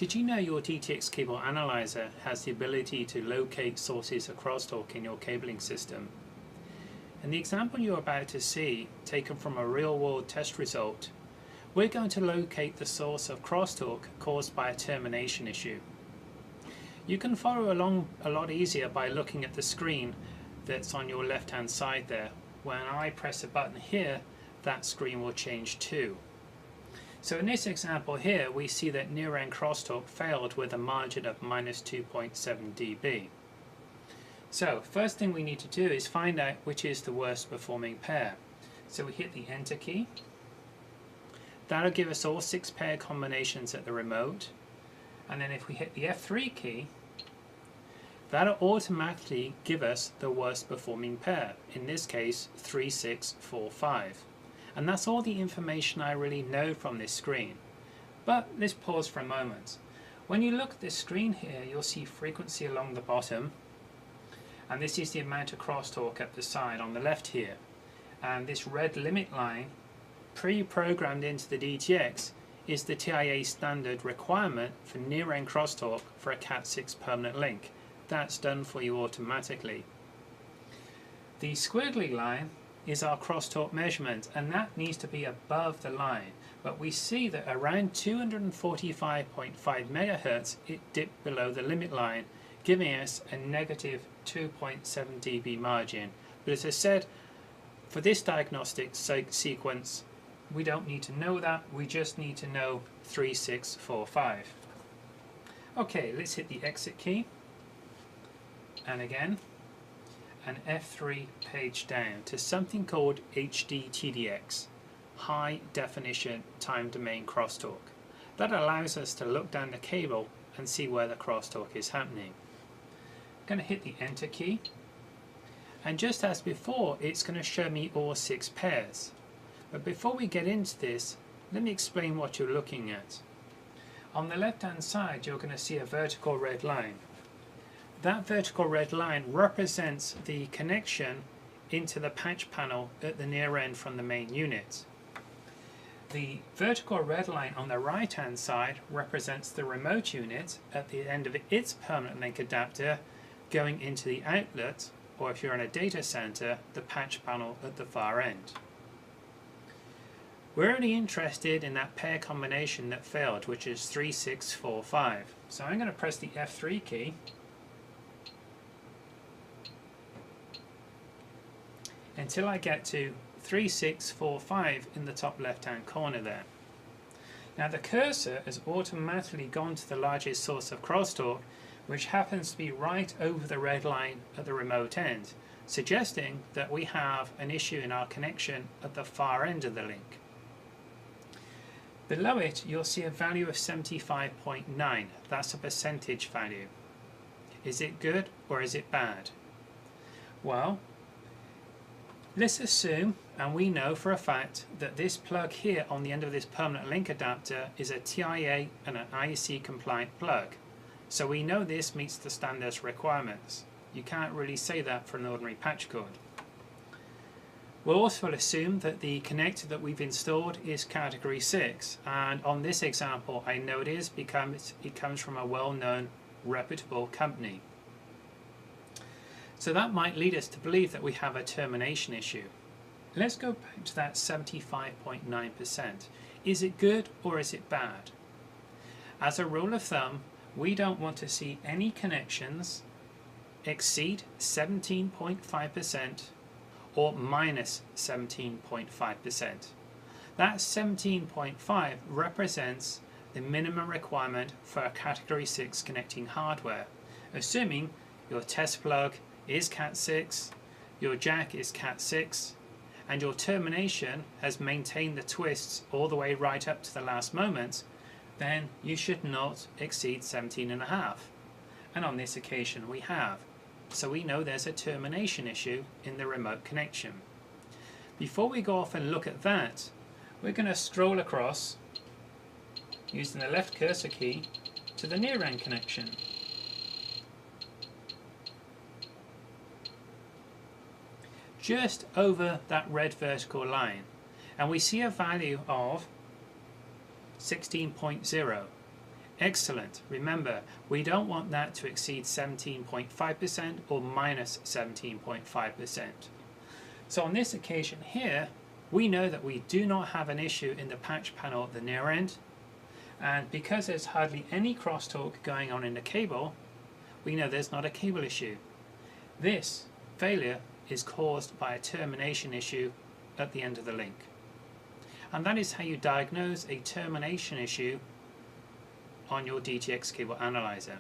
Did you know your DTX cable analyzer has the ability to locate sources of crosstalk in your cabling system? In the example you're about to see, taken from a real-world test result, we're going to locate the source of crosstalk caused by a termination issue. You can follow along a lot easier by looking at the screen that's on your left-hand side there. When I press a button here, that screen will change too. So in this example here, we see that near-end crosstalk failed with a margin of minus 2.7 dB. So first thing we need to do is find out which is the worst performing pair. So we hit the Enter key. That'll give us all 6 pair combinations at the remote. And then if we hit the F3 key, that'll automatically give us the worst performing pair. In this case, 3645. And that's all the information I really know from this screen. But let's pause for a moment. When you look at this screen here, you'll see frequency along the bottom, and this is the amount of crosstalk at the side on the left here. And this red limit line, pre-programmed into the DTX, is the TIA standard requirement for near-end crosstalk for a Cat6 permanent link. That's done for you automatically. The squiggly line is our crosstalk measurement, and that needs to be above the line, but we see that around 245.5 MHz it dipped below the limit line, giving us a negative 2.7 dB margin. But as I said, for this diagnostic sequence we don't need to know that, we just need to know 3645. Okay, let's hit the exit key, and again an F3 page down to something called HD TDX, High Definition Time Domain Crosstalk. That allows us to look down the cable and see where the crosstalk is happening. I'm going to hit the Enter key, and just as before, it's going to show me all 6 pairs. But before we get into this, let me explain what you're looking at. On the left hand side, you're going to see a vertical red line. That vertical red line represents the connection into the patch panel at the near end from the main unit. The vertical red line on the right hand side represents the remote unit at the end of its permanent link adapter going into the outlet, or if you're in a data center, the patch panel at the far end. We're only interested in that pair combination that failed, which is 3645. So I'm going to press the F3 key, until I get to 3645 in the top left hand corner there. Now the cursor has automatically gone to the largest source of crosstalk, which happens to be right over the red line at the remote end, suggesting that we have an issue in our connection at the far end of the link. Below it you'll see a value of 75.9, that's a percentage value. Is it good or is it bad? Well, let's assume, and we know for a fact, that this plug here on the end of this permanent link adapter is a TIA and an IEC compliant plug. So we know this meets the standards requirements. You can't really say that for an ordinary patch cord. We'll also assume that the connector that we've installed is category 6, and on this example I know it is because it comes from a well-known, reputable company. So that might lead us to believe that we have a termination issue. Let's go back to that 75.9%. Is it good or is it bad? As a rule of thumb, we don't want to see any connections exceed 17.5% or minus 17.5%. That 17.5 represents the minimum requirement for a category 6 connecting hardware, assuming your test plug is Cat6, your jack is Cat6, and your termination has maintained the twists all the way right up to the last moment, then you should not exceed 17.5. And on this occasion we have. So we know there's a termination issue in the remote connection. Before we go off and look at that, we're going to scroll across using the left cursor key to the near end connection. Just over that red vertical line, and we see a value of 16.0. Excellent. Remember, we don't want that to exceed 17.5% or minus 17.5%. So on this occasion here, we know that we do not have an issue in the patch panel at the near end, and because there's hardly any crosstalk going on in the cable, we know there's not a cable issue. This failure is caused by a termination issue at the end of the link. And that is how you diagnose a termination issue on your DTX cable analyzer.